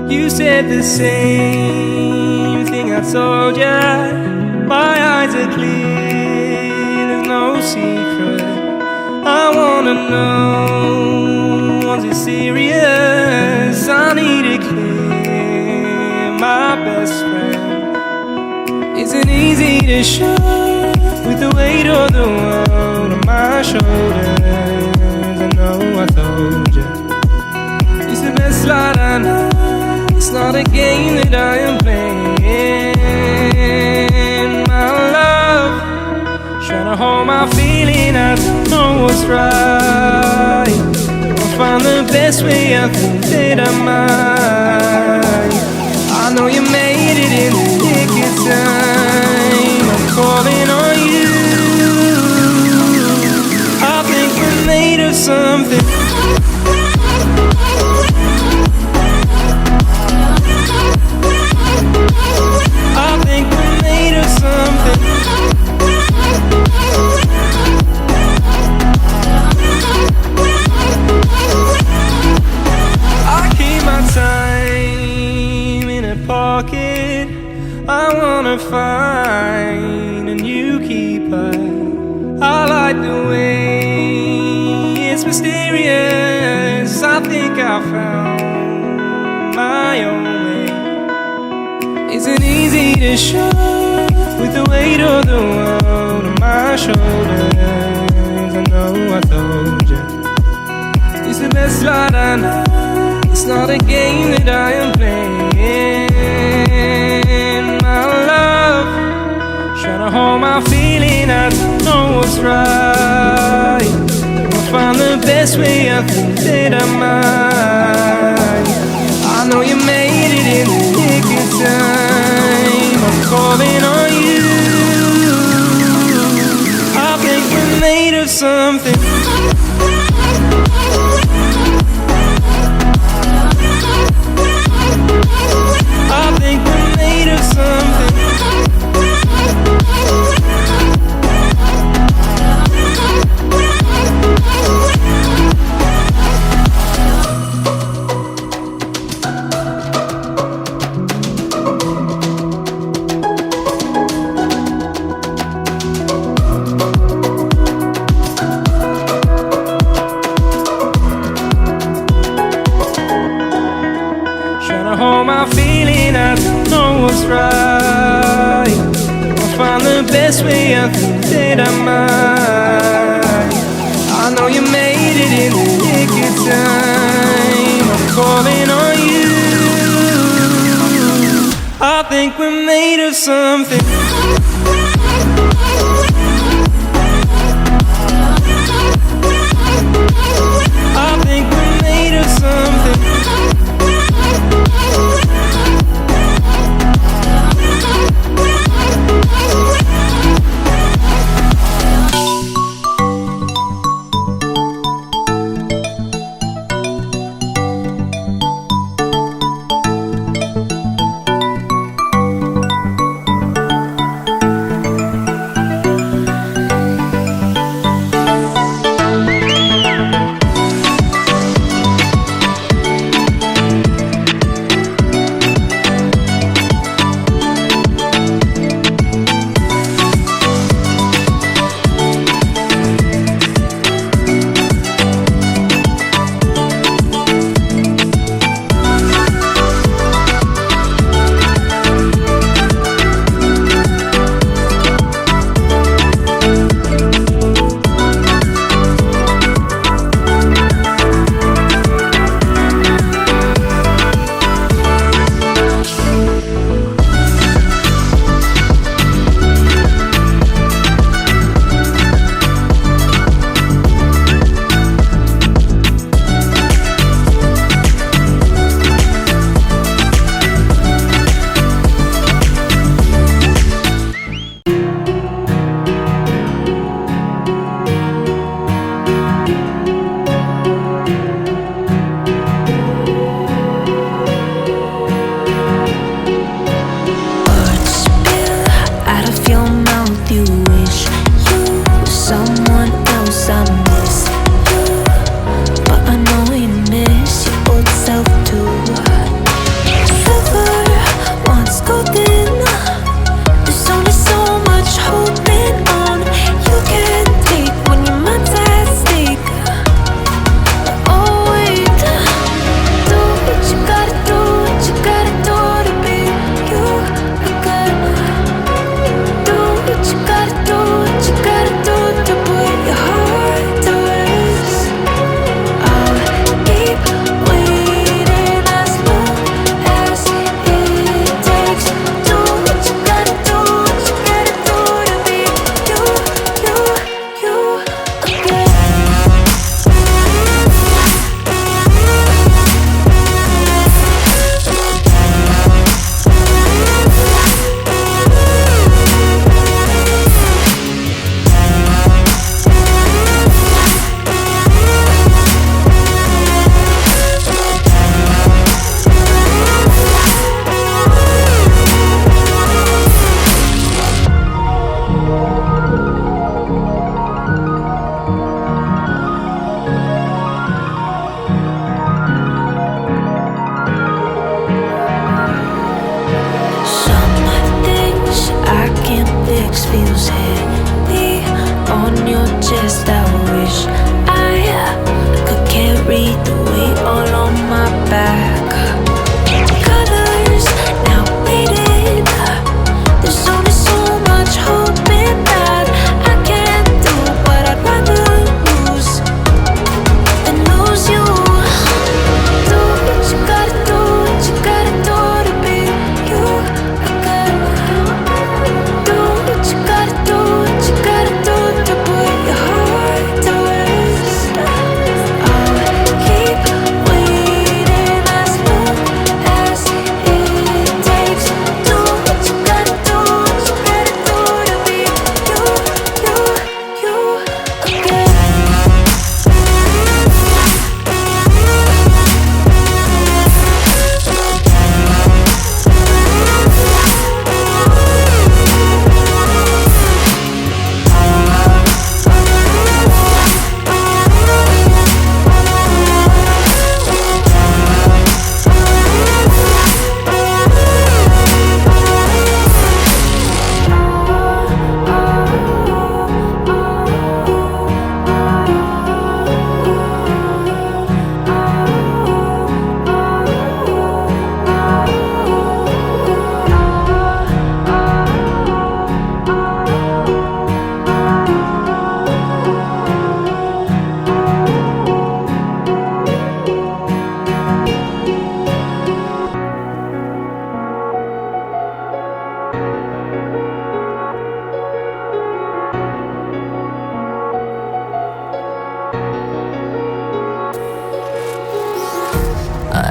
You said the same thing I told ya. My eyes are clear, there's no secret. I wanna know, was it serious? I need it clear, my best friend. Isn't easy to show with the weight of the world on my shoulders. I know I told you, it's the best light I know. It's not a game that I am playing, my love. Trying to hold my feeling, I don't know what's right. I'll find the best way, I think that I might. I know you made it in the nick of time. I'm calling on you. I think we're made of something. I wanna find a new keeper. I like the way it's mysterious. I think I found my own way. Isn't easy to show with the weight of the world on my shoulders. I know I told you, it's the best light I know. It's not a game that I am playing, my love. Trying to hold my feeling, I don't know what's right. I'll find the best way, I think that I might. I know you made it in the nick of time. I'm calling on you. I think we're made of something. I think we're made of something. Trying to hold my feeling, I don't know what's right. I'll find the best way, I think that I might. I know you made it in the nick of time. I'm calling on you. I think we're made of something. I think we're made of something.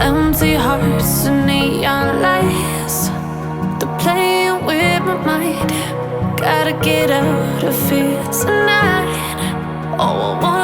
Empty hearts and neon lights, they're playing with my mind. Gotta get out of here tonight. Oh, I want